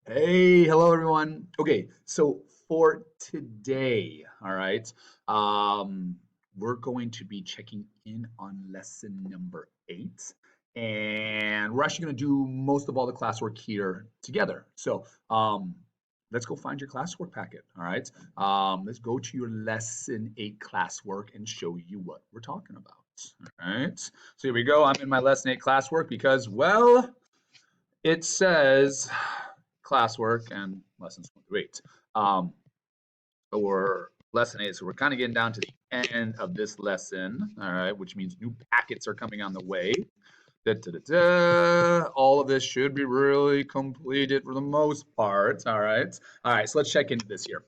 Hey, hello everyone. Okay, so for today, all right, we're going to be checking in on lesson number 8, and we're actually going to do most of all the classwork here together. So, let's go find your classwork packet. All right, let's go to your lesson 8 classwork and show you what we're talking about. All right, so here we go. I'm in my lesson 8 classwork because, well, it says classwork and lessons 1 through 8. Or lesson 8, so we're kind of getting down to the end of this lesson, all right, which means new packets are coming on the way. Da, da, da, da. All of this should be really completed for the most part, all right? All right, so let's check into this here.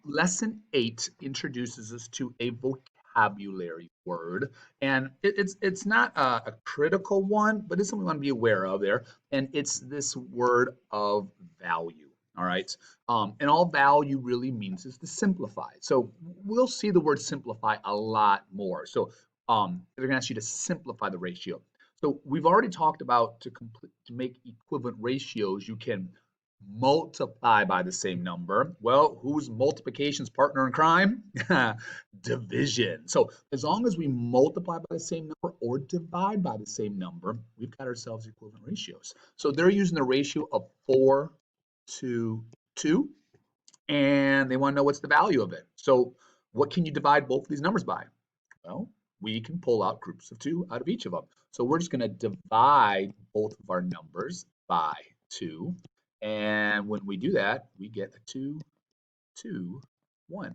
Lesson 8 introduces us to a vocabulary word, and it's not a critical one, but it's something we want to be aware of there, and it's this word of value. All right. And all value really means is to simplify. So we'll see the word simplify a lot more. So they're going to ask you to simplify the ratio. So we've already talked about to make equivalent ratios, you can multiply by the same number. Well, who's multiplication's partner in crime? Division. So as long as we multiply by the same number or divide by the same number, we've got ourselves equivalent ratios. So they're using the ratio of 4 to 2, and they want to know what's the value of it. So what can you divide both of these numbers by? Well, we can pull out groups of 2 out of each of them. So we're just going to divide both of our numbers by 2. And when we do that, we get a 2, 2, 1.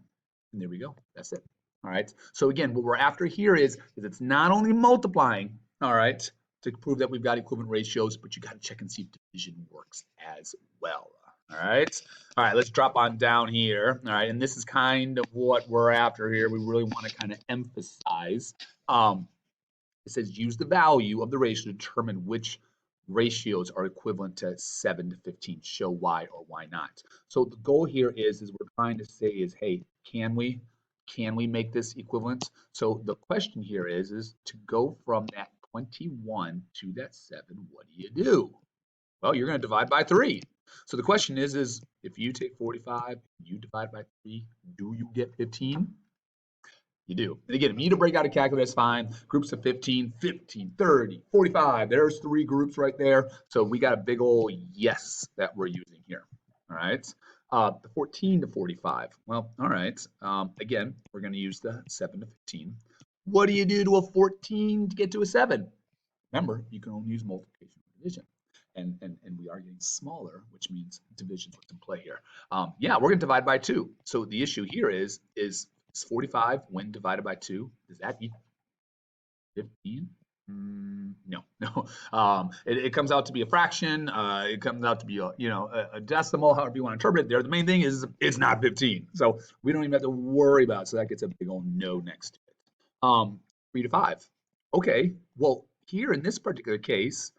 And there we go. That's it. All right. So again, what we're after here is it's not only multiplying, all right, to prove that we've got equivalent ratios, but you got to check and see if division works as well. All right. All right, let's drop on down here. All right, and this is kind of what we're after here. We really want to kind of emphasize. It says use the value of the ratio to determine which ratios are equivalent to 7 to 15. Show why or why not. So the goal here is we're trying to say is, hey, can we make this equivalent? So the question here is to go from that 21 to that 7, what do? Well, you're going to divide by 3. So the question is if you take 45, you divide by 3, do you get 15? You do. And again, if you need to break out a calculator, that's fine. Groups of 15, 15, 30, 45. There's 3 groups right there. So we got a big old yes that we're using here. All right. The 14 to 45. Well, all right. Again, we're going to use the 7 to 15. What do you do to a 14 to get to a 7? Remember, you can only use multiplication or division. And we are getting smaller, which means division's what's in play here. Yeah, we're going to divide by 2. So the issue here is 45 when divided by 2, does that equal 15? No, no. It comes out to be a fraction. It comes out to be a decimal, however you want to interpret it there. The main thing is it's not 15. So we don't even have to worry about it. So that gets a big old no next to it. 3 to 5. Okay, well, here in this particular case,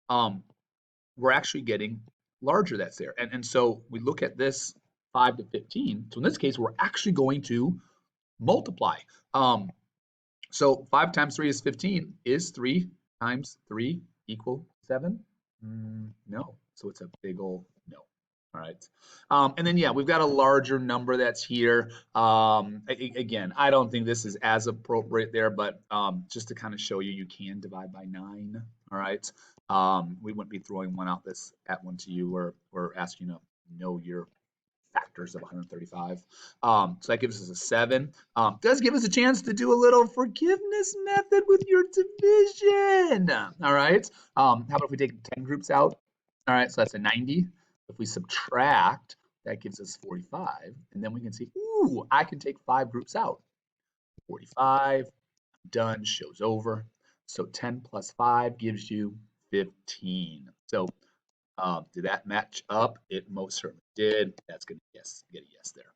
we're actually getting larger that's there. And so we look at this 5 to 15. So in this case, we're actually going to multiply. So 5 times 3 is 15. Is 3 times 3 equal 7? No. So it's a big old no. All right. And then, yeah, we've got a larger number that's here. Again, I don't think this is as appropriate there, but just to kind of show you, you can divide by 9. All right. We wouldn't be throwing one out this at one to you or asking you to know your factors of 135. So that gives us a 7. Does give us a chance to do a little forgiveness method with your division. All right. How about if we take 10 groups out? All right, so that's a 90. If we subtract, that gives us 45. And then we can see, ooh, I can take 5 groups out. 45, done, shows over. So 10 plus 5 gives you 15. So did that match up? It most certainly did. That's going to get a yes there.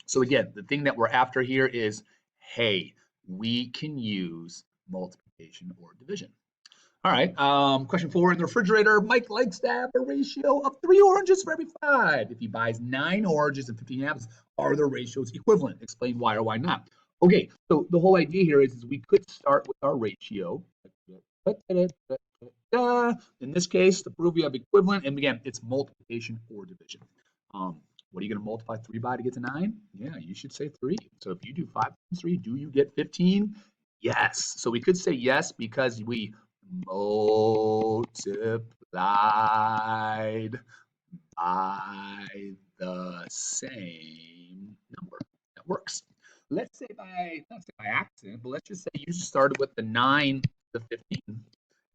So again, the thing that we're after here is, hey, we can use multiplication or division. All right, question 4 in the refrigerator. Mike likes to have a ratio of 3 oranges for every 5. If he buys 9 oranges and 15 apples, are the ratios equivalent? Explain why or why not. Okay, so the whole idea here is we could start with our ratio, In this case, to prove you have equivalent, and again, it's multiplication or division. What are you going to multiply 3 by to get to 9? Yeah, you should say 3. So if you do 5 times 3, do you get 15? Yes. So we could say yes because we multiplied by the same number. That works. Let's say not say by accident, but let's just say you started with the 9 to the 15,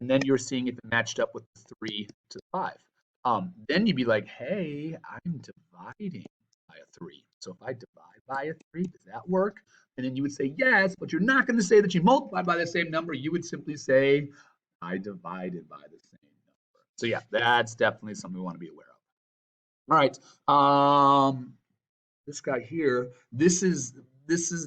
and then you're seeing if it matched up with the 3 to the 5. Then you'd be like, hey, I'm dividing by a 3. So if I divide by a 3, does that work? And then you would say yes, but you're not going to say that you multiplied by the same number. You would simply say, I divided by the same number. So yeah, that's definitely something we want to be aware of. All right. This guy here, this is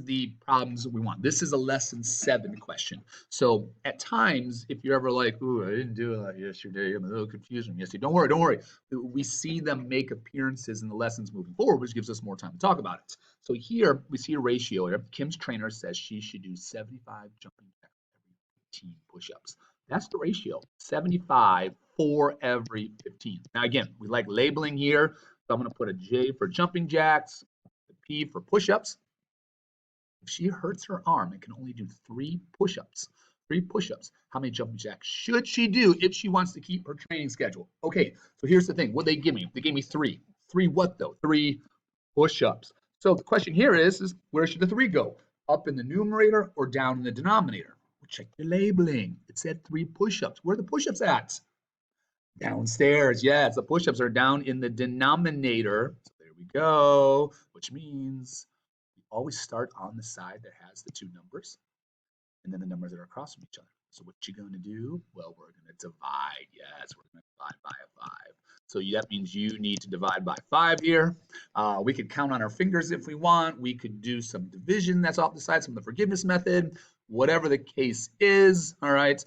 the problems that we want. This is a lesson 7 question. So at times, if you're ever like, ooh, I didn't do it like yesterday, I'm a little confused from yesterday. Don't worry. We see them make appearances in the lessons moving forward, which gives us more time to talk about it. So here we see a ratio here. Kim's trainer says she should do 75 jumping jacks every 15 push-ups. That's the ratio, 75 for every 15. Now again, we like labeling here. So I'm going to put a J for jumping jacks, a P for push-ups. If she hurts her arm and can only do 3 push-ups, how many jumping jacks should she do if she wants to keep her training schedule? Okay, so here's the thing. What they give me? They gave me 3. 3 what though? 3 push-ups. So the question here is where should the 3 go? Up in the numerator or down in the denominator? Well, check your labeling. It said 3 push-ups. Where are the push-ups at? Downstairs, yes, the push-ups are down in the denominator. So there we go, which means we always start on the side that has the 2 numbers and then the numbers that are across from each other. So what you going to do? Well, we're going to divide. Yes, we're going to divide by a 5. So that means you need to divide by 5 here. We could count on our fingers if we want. We could do some division that's off the side, some of the forgiveness method, whatever the case is. All right.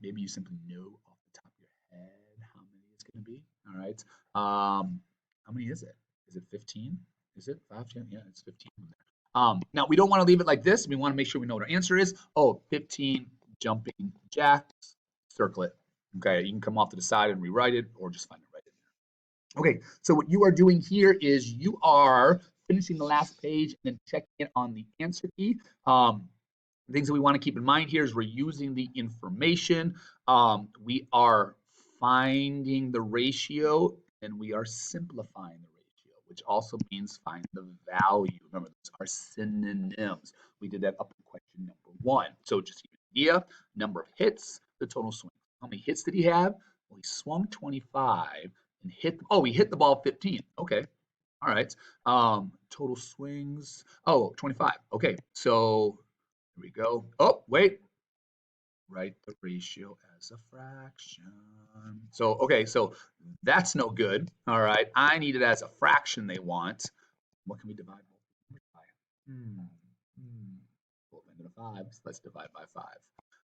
Maybe you simply know off the top of your head how many it's going to be. All right. How many is it? Is it 15? Is it 5, 10? Yeah, it's 15 in there. Now we don't want to leave it like this. We want to make sure we know what our answer is. Oh, 15 jumping jacks. Circle it. Okay, you can come off to the side and rewrite it, or just find it right in there. Okay, so what you are doing here is you are finishing the last page and then checking it on the answer key. Things that we want to keep in mind here is we're using the information. We are finding the ratio and we are simplifying the ratio, which also means find the value. Remember, those are synonyms. We did that up in question number 1. So just to give you an idea, number of hits, the total swing. How many hits did he have? Well, he swung 25 and hit, oh, he hit the ball 15. Okay. All right. Total swings. Oh, 25. Okay. So here we go. Oh, wait. Write the ratio as a fraction. So, okay, so that's no good. All right, I need it as a fraction they want. What can we divide both numbers by? Both ends of 5. So let's divide by 5.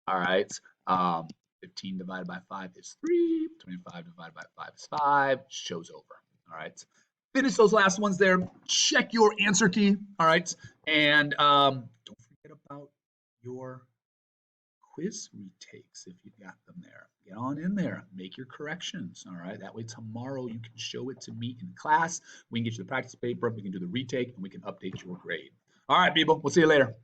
All right, 15 divided by 5 is 3. 25 divided by 5 is 5. Show's over. All right, finish those last ones there. Check your answer key. All right, and don't forget about your quiz retakes if you've got them there. Get on in there, make your corrections, all right? That way tomorrow you can show it to me in class. We can get you the practice paper, we can do the retake, and we can update your grade. All right, people, we'll see you later.